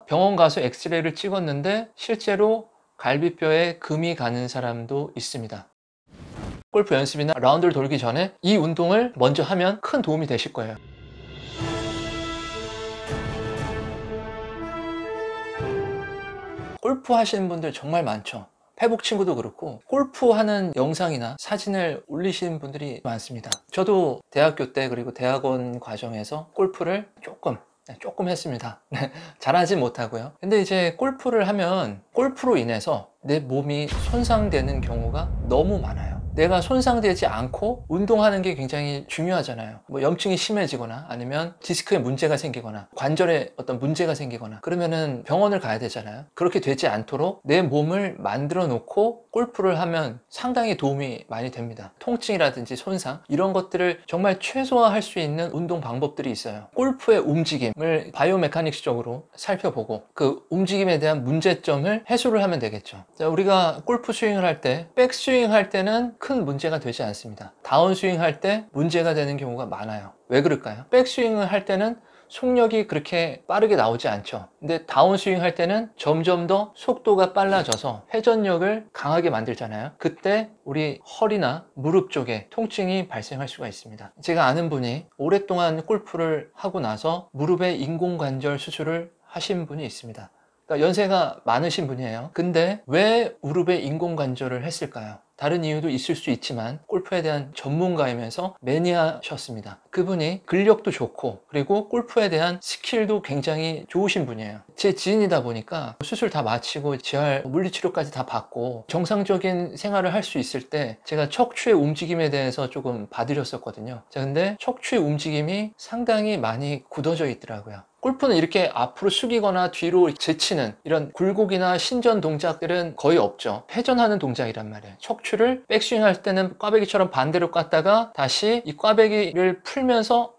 병원 가서 엑스레이를 찍었는데 실제로 갈비뼈에 금이 가는 사람도 있습니다. 골프 연습이나 라운드를 돌기 전에 이 운동을 먼저 하면 큰 도움이 되실 거예요. 골프 하시는 분들 정말 많죠. 페북 친구도 그렇고 골프 하는 영상이나 사진을 올리시는 분들이 많습니다. 저도 대학교 때 그리고 대학원 과정에서 골프를 조금 했습니다. 잘하지 못하고요. 근데 이제 골프를 하면 골프로 인해서 내 몸이 손상되는 경우가 너무 많아요. 내가 손상되지 않고 운동하는 게 굉장히 중요하잖아요. 뭐 염증이 심해지거나 아니면 디스크에 문제가 생기거나 관절에 어떤 문제가 생기거나 그러면은 병원을 가야 되잖아요. 그렇게 되지 않도록 내 몸을 만들어 놓고 골프를 하면 상당히 도움이 많이 됩니다. 통증이라든지 손상 이런 것들을 정말 최소화할 수 있는 운동 방법들이 있어요. 골프의 움직임을 바이오메카닉스적으로 살펴보고 그 움직임에 대한 문제점을 해소를 하면 되겠죠. 자, 우리가 골프 스윙을 할 때 백스윙 할 때는 큰 문제가 되지 않습니다. 다운스윙 할 때 문제가 되는 경우가 많아요. 왜 그럴까요? 백스윙을 할 때는 속력이 그렇게 빠르게 나오지 않죠. 근데 다운스윙 할 때는 점점 더 속도가 빨라져서 회전력을 강하게 만들잖아요. 그때 우리 허리나 무릎 쪽에 통증이 발생할 수가 있습니다. 제가 아는 분이 오랫동안 골프를 하고 나서 무릎에 인공관절 수술을 하신 분이 있습니다. 그러니까 연세가 많으신 분이에요. 근데 왜 무릎에 인공관절을 했을까요? 다른 이유도 있을 수 있지만 골프에 대한 전문가이면서 매니아셨습니다. 그분이 근력도 좋고 그리고 골프에 대한 스킬도 굉장히 좋으신 분이에요. 제 지인이다 보니까 수술 다 마치고 재활 물리치료까지 다 받고 정상적인 생활을 할 수 있을 때 제가 척추의 움직임에 대해서 조금 봐드렸었거든요. 자, 근데 척추의 움직임이 상당히 많이 굳어져 있더라고요. 골프는 이렇게 앞으로 숙이거나 뒤로 제치는 이런 굴곡이나 신전 동작들은 거의 없죠. 회전하는 동작이란 말이에요. 척추를 백스윙 할 때는 꽈배기처럼 반대로 깠다가 다시 이 꽈배기를 풀면서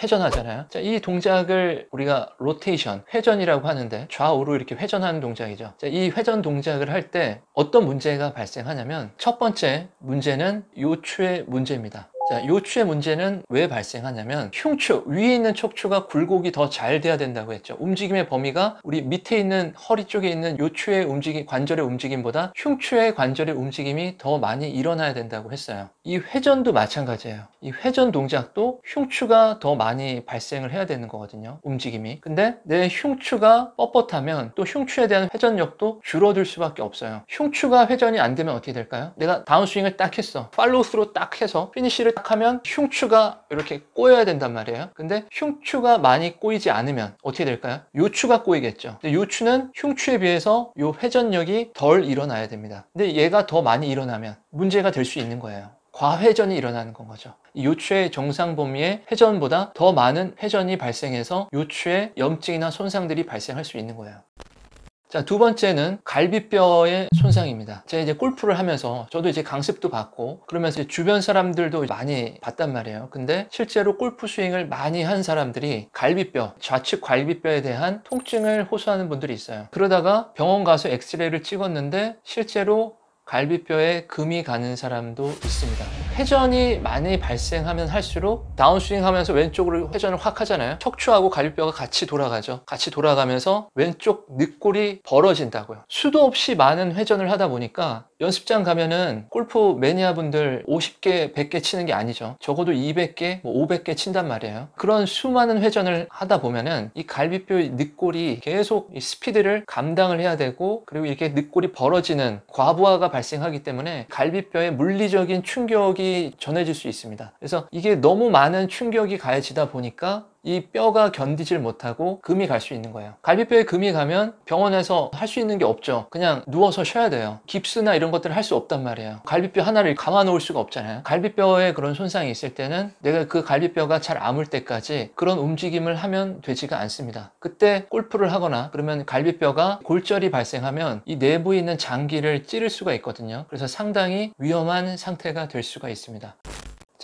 회전하잖아요. 자, 이 동작을 우리가 로테이션, 회전이라고 하는데 좌우로 이렇게 회전하는 동작이죠. 자, 이 회전 동작을 할 때 어떤 문제가 발생하냐면 첫 번째 문제는 요추의 문제입니다. 자, 요추의 문제는 왜 발생하냐면 흉추, 위에 있는 척추가 굴곡이 더 잘 돼야 된다고 했죠. 움직임의 범위가 우리 밑에 있는 허리 쪽에 있는 요추의 움직임, 관절의 움직임보다 흉추의 관절의 움직임이 더 많이 일어나야 된다고 했어요. 이 회전도 마찬가지예요. 이 회전 동작도 흉추가 더 많이 발생을 해야 되는 거거든요. 움직임이. 근데 내 흉추가 뻣뻣하면 또 흉추에 대한 회전력도 줄어들 수밖에 없어요. 흉추가 회전이 안 되면 어떻게 될까요? 내가 다운스윙을 딱 했어. 팔로우 스루 딱 해서 피니쉬를 딱 하면 흉추가 이렇게 꼬여야 된단 말이에요. 근데 흉추가 많이 꼬이지 않으면 어떻게 될까요? 요추가 꼬이겠죠. 근데 요추는 흉추에 비해서 요 회전력이 덜 일어나야 됩니다. 근데 얘가 더 많이 일어나면 문제가 될 수 있는 거예요. 과회전이 일어나는 건 거죠. 이 요추의 정상 범위의 회전보다 더 많은 회전이 발생해서 요추의 염증이나 손상들이 발생할 수 있는 거예요. 자, 두 번째는 갈비뼈의 손상입니다. 제가 이제 골프를 하면서 저도 이제 강습도 받고 그러면서 주변 사람들도 많이 봤단 말이에요. 근데 실제로 골프 스윙을 많이 한 사람들이 갈비뼈, 좌측 갈비뼈에 대한 통증을 호소하는 분들이 있어요. 그러다가 병원 가서 엑스레이를 찍었는데 실제로 갈비뼈에 금이 가는 사람도 있습니다. 회전이 많이 발생하면 할수록 다운스윙 하면서 왼쪽으로 회전을 확 하잖아요. 척추하고 갈비뼈가 같이 돌아가죠. 같이 돌아가면서 왼쪽 늑골이 벌어진다고요. 수도 없이 많은 회전을 하다 보니까 연습장 가면은 골프 매니아 분들 50개, 100개 치는 게 아니죠. 적어도 200개, 500개 친단 말이에요. 그런 수많은 회전을 하다 보면은 이 갈비뼈의 늑골이 계속 이 스피드를 감당을 해야 되고 그리고 이렇게 늑골이 벌어지는 과부하가 발생하기 때문에 갈비뼈에 물리적인 충격이 전해질 수 있습니다. 그래서 이게 너무 많은 충격이 가해지다 보니까 이 뼈가 견디질 못하고 금이 갈 수 있는 거예요. 갈비뼈에 금이 가면 병원에서 할 수 있는 게 없죠. 그냥 누워서 쉬어야 돼요. 깁스나 이런 것들을 할 수 없단 말이에요. 갈비뼈 하나를 감아 놓을 수가 없잖아요. 갈비뼈에 그런 손상이 있을 때는 내가 그 갈비뼈가 잘 아물 때까지 그런 움직임을 하면 되지가 않습니다. 그때 골프를 하거나 그러면 갈비뼈가 골절이 발생하면 이 내부에 있는 장기를 찌를 수가 있거든요. 그래서 상당히 위험한 상태가 될 수가 있습니다.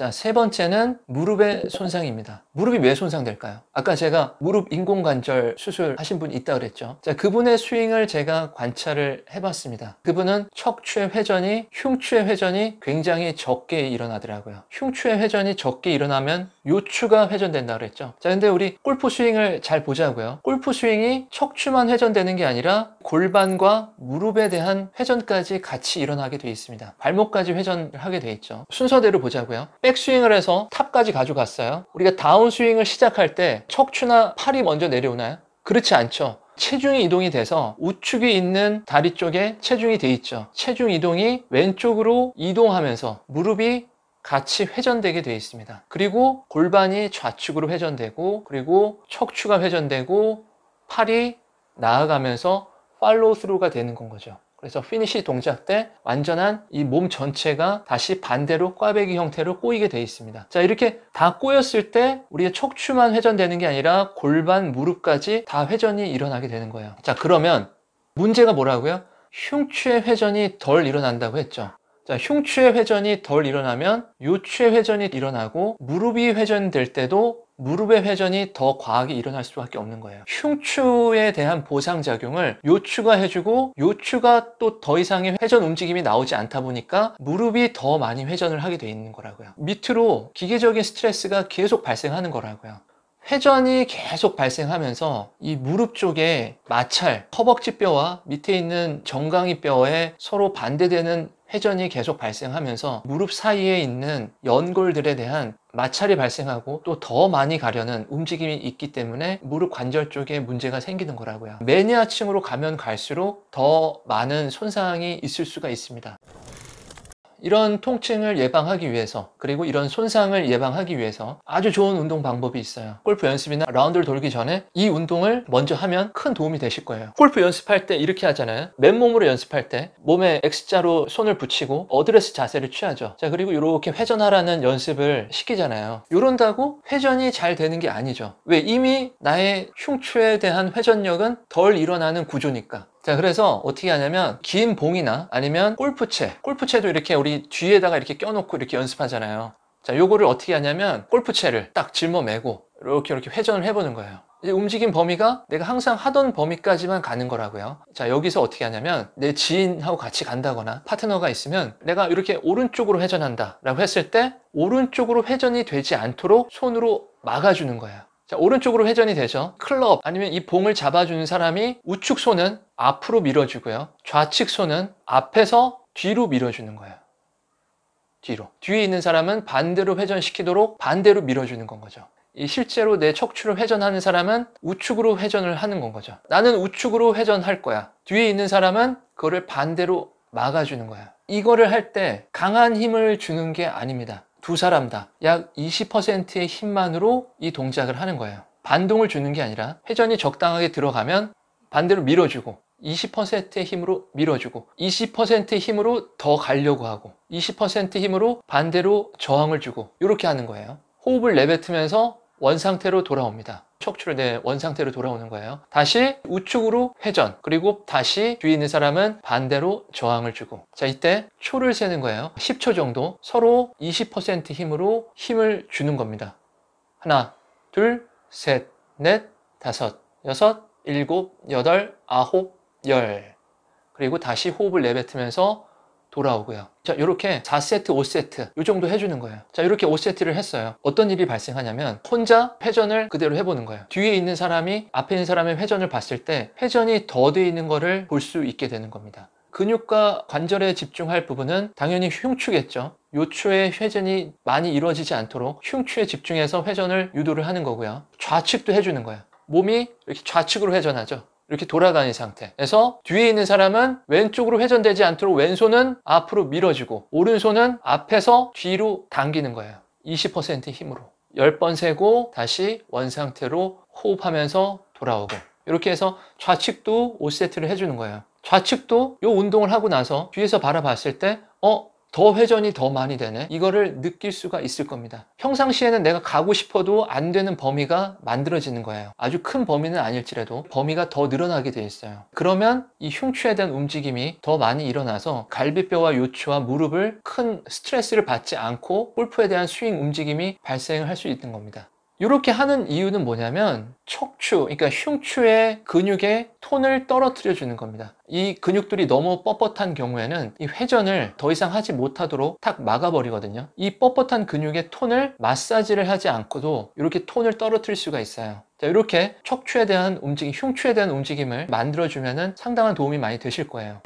자, 세 번째는 무릎의 손상입니다. 무릎이 왜 손상될까요? 아까 제가 무릎 인공관절 수술하신 분 있다 그랬죠. 자, 그분의 스윙을 제가 관찰을 해봤습니다. 그분은 척추의 회전이, 흉추의 회전이 굉장히 적게 일어나더라고요. 흉추의 회전이 적게 일어나면 요추가 회전된다 그랬죠. 자, 근데 우리 골프 스윙을 잘 보자고요. 골프 스윙이 척추만 회전되는 게 아니라 골반과 무릎에 대한 회전까지 같이 일어나게 돼 있습니다. 발목까지 회전을 하게 돼 있죠. 순서대로 보자고요. 백스윙을 해서 탑까지 가져갔어요. 우리가 다운스윙을 시작할 때 척추나 팔이 먼저 내려오나요? 그렇지 않죠. 체중이 이동이 돼서 우측에 있는 다리 쪽에 체중이 돼 있죠. 체중 이동이 왼쪽으로 이동하면서 무릎이 같이 회전되게 되어 있습니다. 그리고 골반이 좌측으로 회전되고, 그리고 척추가 회전되고, 팔이 나아가면서 팔로우 스루가 되는 건 거죠. 그래서 피니시 동작 때 완전한 이 몸 전체가 다시 반대로 꽈배기 형태로 꼬이게 되어 있습니다. 자, 이렇게 다 꼬였을 때 우리의 척추만 회전되는 게 아니라 골반, 무릎까지 다 회전이 일어나게 되는 거예요. 자, 그러면 문제가 뭐라고요? 흉추의 회전이 덜 일어난다고 했죠. 자, 흉추의 회전이 덜 일어나면 요추의 회전이 일어나고, 무릎이 회전될 때도 무릎의 회전이 더 과하게 일어날 수밖에 없는 거예요. 흉추에 대한 보상작용을 요추가 해주고, 요추가 또 더 이상의 회전 움직임이 나오지 않다 보니까 무릎이 더 많이 회전을 하게 돼 있는 거라고요. 밑으로 기계적인 스트레스가 계속 발생하는 거라고요. 회전이 계속 발생하면서 이 무릎 쪽에 마찰, 허벅지 뼈와 밑에 있는 정강이 뼈에 서로 반대되는 회전이 계속 발생하면서 무릎 사이에 있는 연골들에 대한 마찰이 발생하고 또 더 많이 가려는 움직임이 있기 때문에 무릎 관절 쪽에 문제가 생기는 거라고요. 매니아층으로 가면 갈수록 더 많은 손상이 있을 수가 있습니다. 이런 통증을 예방하기 위해서, 그리고 이런 손상을 예방하기 위해서 아주 좋은 운동 방법이 있어요. 골프 연습이나 라운드를 돌기 전에 이 운동을 먼저 하면 큰 도움이 되실 거예요. 골프 연습할 때 이렇게 하잖아요. 맨몸으로 연습할 때 몸에 X자로 손을 붙이고 어드레스 자세를 취하죠. 자, 그리고 이렇게 회전하라는 연습을 시키잖아요. 이런다고 회전이 잘 되는 게 아니죠. 왜? 이미 나의 흉추에 대한 회전력은 덜 일어나는 구조니까. 자, 그래서 어떻게 하냐면 긴 봉이나 아니면 골프채도 이렇게 우리 뒤에다가 이렇게 껴놓고 이렇게 연습하잖아요. 자, 요거를 어떻게 하냐면 골프채를 딱 짊어매고 이렇게 회전을 해보는 거예요. 이제 움직임 범위가 내가 항상 하던 범위까지만 가는 거라고요. 자, 여기서 어떻게 하냐면 내 지인하고 같이 간다거나 파트너가 있으면 내가 이렇게 오른쪽으로 회전한다 라고 했을 때 오른쪽으로 회전이 되지 않도록 손으로 막아주는 거예요. 자, 오른쪽으로 회전이 되죠. 클럽 아니면 이 봉을 잡아주는 사람이 우측 손은 앞으로 밀어주고요. 좌측 손은 앞에서 뒤로 밀어주는 거예요. 뒤로. 뒤에 있는 사람은 반대로 회전시키도록 반대로 밀어주는 건 거죠. 이 실제로 내 척추를 회전하는 사람은 우측으로 회전을 하는 건 거죠. 나는 우측으로 회전할 거야. 뒤에 있는 사람은 그거를 반대로 막아주는 거야. 이거를 할 때 강한 힘을 주는 게 아닙니다. 두 사람 다 약 20%의 힘만으로 이 동작을 하는 거예요. 반동을 주는 게 아니라 회전이 적당하게 들어가면 반대로 밀어주고 20%의 힘으로 밀어주고 20%의 힘으로 더 가려고 하고 20%의 힘으로 반대로 저항을 주고 이렇게 하는 거예요. 호흡을 내뱉으면서 원상태로 돌아옵니다. 척추를 내 원상태로 돌아오는 거예요. 다시 우측으로 회전, 그리고 다시 뒤에 있는 사람은 반대로 저항을 주고, 자, 이때 초를 세는 거예요. 10초 정도 서로 20% 힘으로 힘을 주는 겁니다. 하나, 둘, 셋, 넷, 다섯, 여섯, 일곱, 여덟, 아홉, 열. 그리고 다시 호흡을 내뱉으면서 돌아오고요. 자, 이렇게 4세트, 5세트 이 정도 해주는 거예요. 자, 이렇게 5세트를 했어요. 어떤 일이 발생하냐면 혼자 회전을 그대로 해보는 거예요. 뒤에 있는 사람이 앞에 있는 사람의 회전을 봤을 때 회전이 더 돼 있는 거를 볼 수 있게 되는 겁니다. 근육과 관절에 집중할 부분은 당연히 흉추겠죠. 요추의 회전이 많이 이루어지지 않도록 흉추에 집중해서 회전을 유도를 하는 거고요. 좌측도 해주는 거예요. 몸이 이렇게 좌측으로 회전하죠. 이렇게 돌아가는 상태에서 뒤에 있는 사람은 왼쪽으로 회전되지 않도록 왼손은 앞으로 밀어주고 오른손은 앞에서 뒤로 당기는 거예요. 20%의 힘으로 10번 세고 다시 원상태로 호흡하면서 돌아오고, 이렇게 해서 좌측도 5세트를 해주는 거예요. 좌측도 이 운동을 하고 나서 뒤에서 바라봤을 때 더 회전이 더 많이 되네, 이거를 느낄 수가 있을 겁니다. 평상시에는 내가 가고 싶어도 안 되는 범위가 만들어지는 거예요. 아주 큰 범위는 아닐지라도 범위가 더 늘어나게 돼 있어요. 그러면 이 흉추에 대한 움직임이 더 많이 일어나서 갈비뼈와 요추와 무릎을 큰 스트레스를 받지 않고 골프에 대한 스윙 움직임이 발생을 할 수 있는 겁니다. 이렇게 하는 이유는 뭐냐면 척추, 그러니까 흉추의 근육의 톤을 떨어뜨려 주는 겁니다. 이 근육들이 너무 뻣뻣한 경우에는 이 회전을 더 이상 하지 못하도록 탁 막아버리거든요. 이 뻣뻣한 근육의 톤을 마사지를 하지 않고도 이렇게 톤을 떨어뜨릴 수가 있어요. 자, 이렇게 척추에 대한 움직임, 흉추에 대한 움직임을 만들어주면 상당한 도움이 많이 되실 거예요.